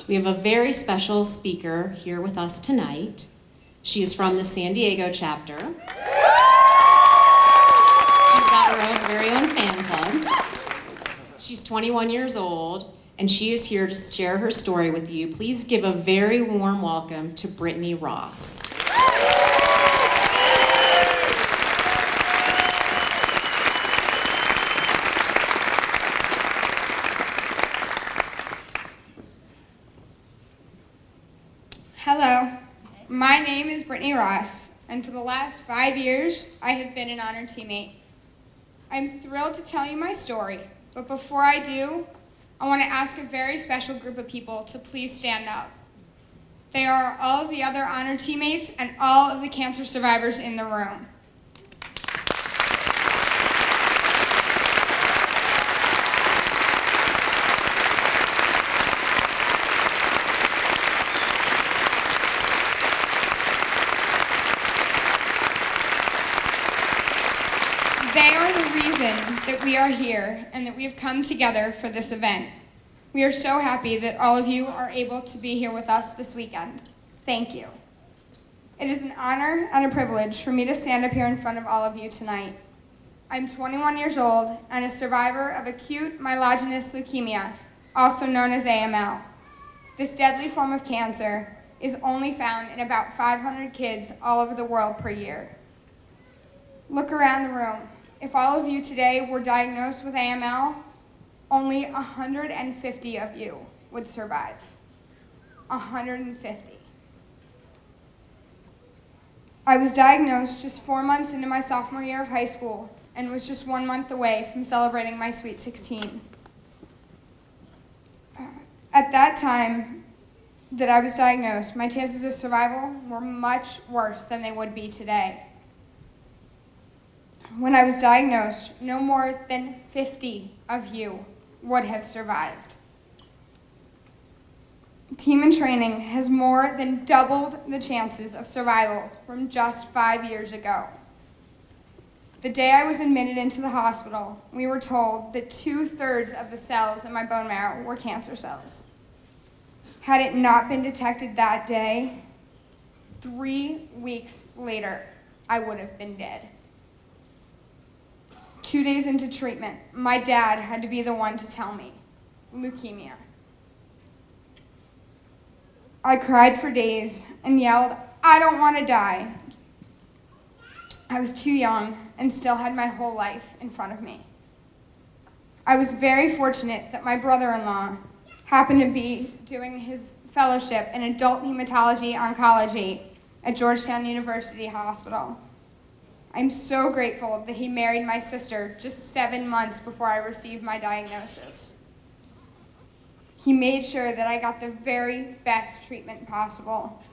We have a very special speaker here with us tonight. She is from the San Diego chapter. She's got her own very own fan club. She's 21 years old, and she is here to share her story with you. Please give a very warm welcome to Brittany Ross. Hello, my name is Brittany Ross, and for the last 5 years, I have been an honored teammate. I'm thrilled to tell you my story, but before I do, I want to ask a very special group of people to please stand up. They are all of the other honored teammates and all of the cancer survivors in the room. They are the reason that we are here and that we have come together for this event. We are so happy that all of you are able to be here with us this weekend. Thank you. It is an honor and a privilege for me to stand up here in front of all of you tonight. I'm 21 years old and a survivor of acute myelogenous leukemia, also known as AML. This deadly form of cancer is only found in about 500 kids all over the world per year. Look around the room. If all of you today were diagnosed with AML, only 150 of you would survive. 150. I was diagnosed just 4 months into my sophomore year of high school and was just 1 month away from celebrating my sweet 16. At that time that I was diagnosed, my chances of survival were much worse than they would be today. When I was diagnosed, no more than 50 of you would have survived. Team in Training has more than doubled the chances of survival from just 5 years ago. The day I was admitted into the hospital, we were told that 2/3 of the cells in my bone marrow were cancer cells. Had it not been detected that day, 3 weeks later, I would have been dead. 2 days into treatment, my dad had to be the one to tell me, leukemia. I cried for days and yelled, "I don't want to die." I was too young and still had my whole life in front of me. I was very fortunate that my brother-in-law happened to be doing his fellowship in adult hematology oncology at Georgetown University Hospital. I'm so grateful that he married my sister just 7 months before I received my diagnosis. He made sure that I got the very best treatment possible.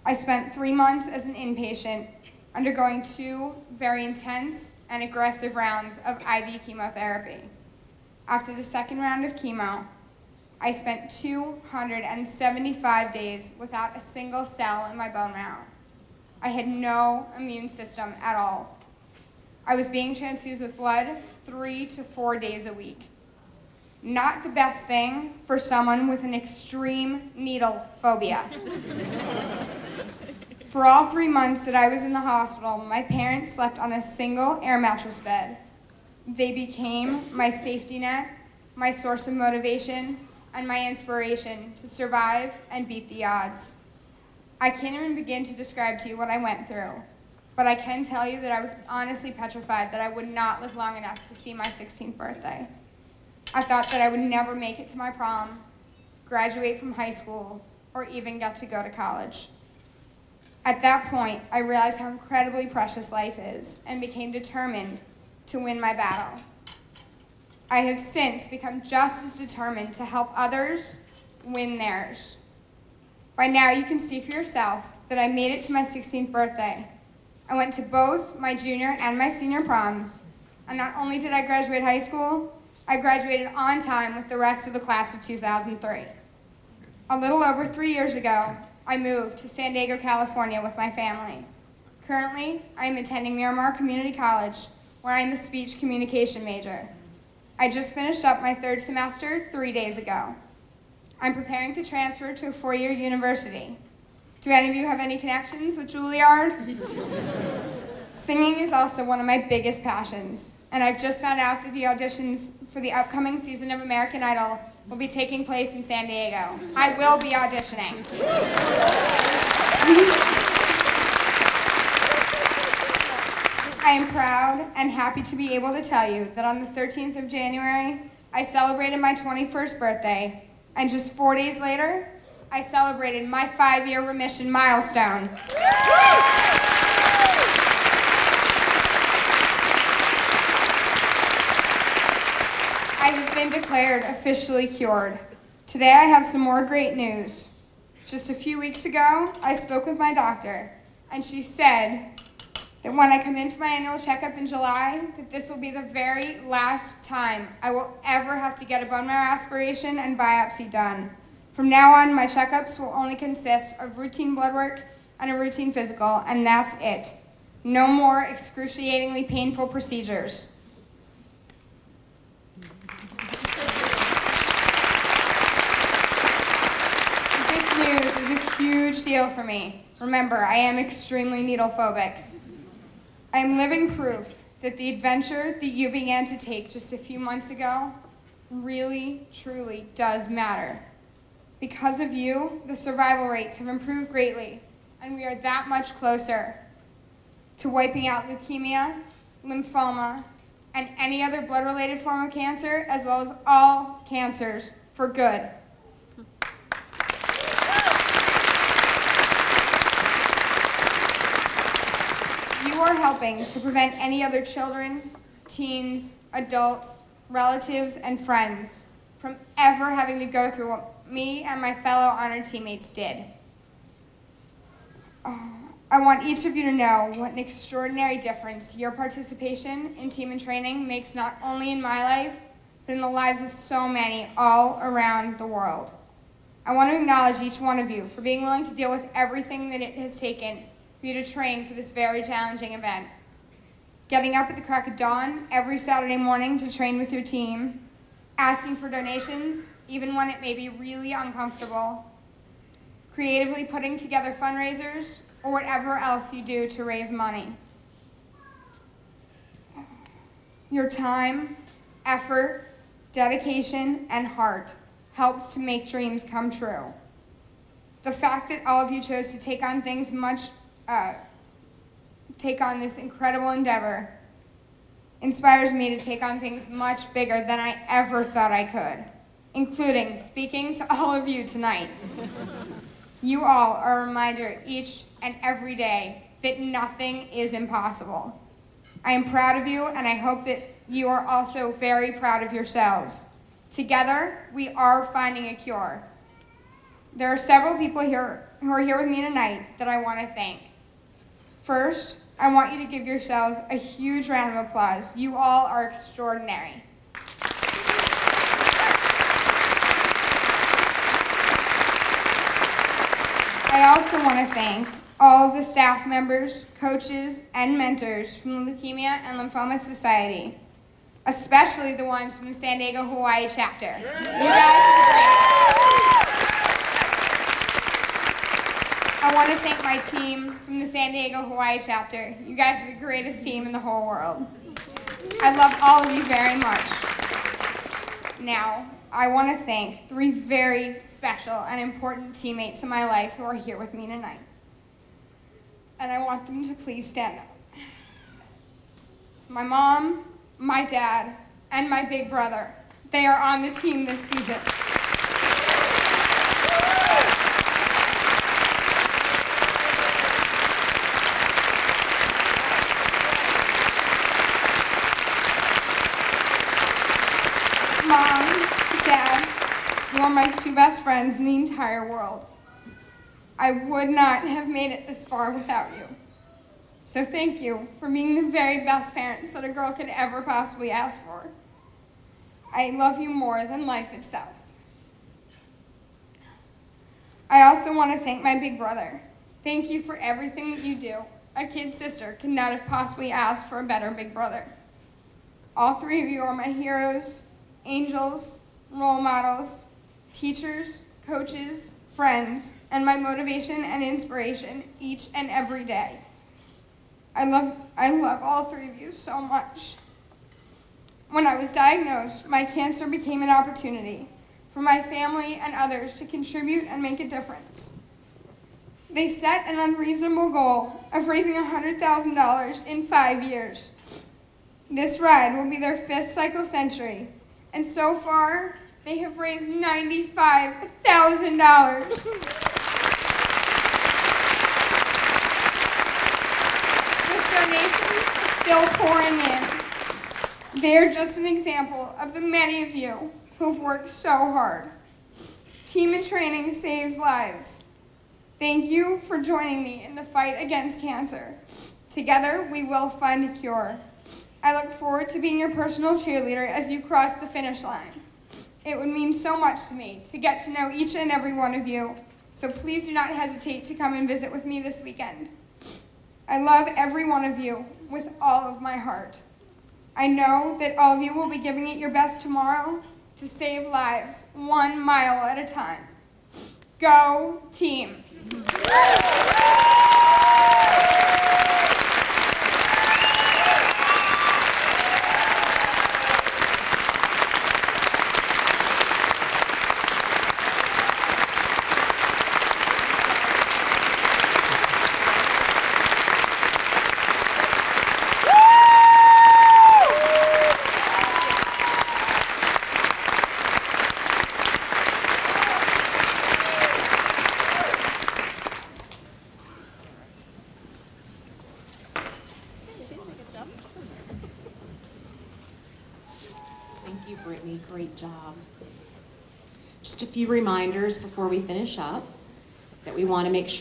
I spent 3 months as an inpatient, undergoing 2 very intense and aggressive rounds of IV chemotherapy. After the second round of chemo, I spent 275 days without a single cell in my bone marrow. I had no immune system at all. I was being transfused with blood 3 to 4 days a week. Not the best thing for someone with an extreme needle phobia. For all 3 months that I was in the hospital, my parents slept on a single air mattress bed. They became my safety net, my source of motivation, and my inspiration to survive and beat the odds. I can't even begin to describe to you what I went through, but I can tell you that I was honestly petrified that I would not live long enough to see my 16th birthday. I thought that I would never make it to my prom, graduate from high school, or even get to go to college. At that point, I realized how incredibly precious life is and became determined to win my battle. I have since become just as determined to help others win theirs. By now, you can see for yourself that I made it to my 16th birthday. I went to both my junior and my senior proms, and not only did I graduate high school, I graduated on time with the rest of the class of 2003. A little over 3 years ago, I moved to San Diego, California with my family. Currently, I am attending Miramar Community College, where I am a speech communication major. I just finished up my 3rd semester 3 days ago. I'm preparing to transfer to a 4-year university. Do any of you have any connections with Juilliard? Singing is also one of my biggest passions, and I've just found out that the auditions for the upcoming season of American Idol will be taking place in San Diego. I will be auditioning. I am proud and happy to be able to tell you that on the 13th of January, I celebrated my 21st birthday, and just 4 days later, I celebrated my 5-year remission milestone. I have been declared officially cured. Today I have some more great news. Just a few weeks ago, I spoke with my doctor, and she said that when I come in for my annual checkup in July, that this will be the very last time I will ever have to get a bone marrow aspiration and biopsy done. From now on, my checkups will only consist of routine blood work and a routine physical, and that's it. No more excruciatingly painful procedures. This news is a huge deal for me. Remember, I am extremely needle phobic. I am living proof that the adventure that you began to take just a few months ago really, truly does matter. Because of you, the survival rates have improved greatly, and we are that much closer to wiping out leukemia, lymphoma, and any other blood-related form of cancer, as well as all cancers, for good. You are helping to prevent any other children, teens, adults, relatives, and friends from ever having to go through what me and my fellow honored teammates did. I want each of you to know what an extraordinary difference your participation in team and training makes not only in my life, but in the lives of so many all around the world. I want to acknowledge each one of you for being willing to deal with everything that it has taken for you to train for this very challenging event. Getting up at the crack of dawn every Saturday morning to train with your team, asking for donations, even when it may be really uncomfortable, creatively putting together fundraisers, or whatever else you do to raise money. Your time, effort, dedication, and heart helps to make dreams come true. The fact that all of you chose to take on this incredible endeavor inspires me to take on things much bigger than I ever thought I could, including speaking to all of you tonight. You all are a reminder each and every day that nothing is impossible. I am proud of you, and I hope that you are also very proud of yourselves. Together, we are finding a cure. There are several people here who are here with me tonight that I want to thank. First, I want you to give yourselves a huge round of applause. You all are extraordinary. I also want to thank all of the staff members, coaches, and mentors from the Leukemia and Lymphoma Society, especially the ones from the San Diego, Hawaii chapter. You guys are the greatest. I want to thank my team from the San Diego, Hawaii chapter. You guys are the greatest team in the whole world. I love all of you very much. Now, I want to thank 3 very special and important teammates in my life who are here with me tonight. And I want them to please stand up. My mom, my dad, and my big brother. They are on the team this season. Mom, Dad, you are my 2 best friends in the entire world. I would not have made it this far without you. So thank you for being the very best parents that a girl could ever possibly ask for. I love you more than life itself. I also want to thank my big brother. Thank you for everything that you do. A kid sister could not have possibly asked for a better big brother. All 3 of you are my heroes, angels, role models, teachers, coaches, friends, and my motivation and inspiration each and every day. I love all three of you so much. When I was diagnosed, my cancer became an opportunity for my family and others to contribute and make a difference. They set an unreasonable goal of raising $100,000 in 5 years. This ride will be their 5th cycle century, and so far, they have raised $95,000. With donations still pouring in. They are just an example of the many of you who've worked so hard. Team in training saves lives. Thank you for joining me in the fight against cancer. Together, we will find a cure. I look forward to being your personal cheerleader as you cross the finish line. It would mean so much to me to get to know each and every one of you, so please do not hesitate to come and visit with me this weekend. I love every one of you with all of my heart. I know that all of you will be giving it your best tomorrow to save lives 1 mile at a time. Go team! Thank you, Brittany. Great job. Just a few reminders before we finish up that we want to make sure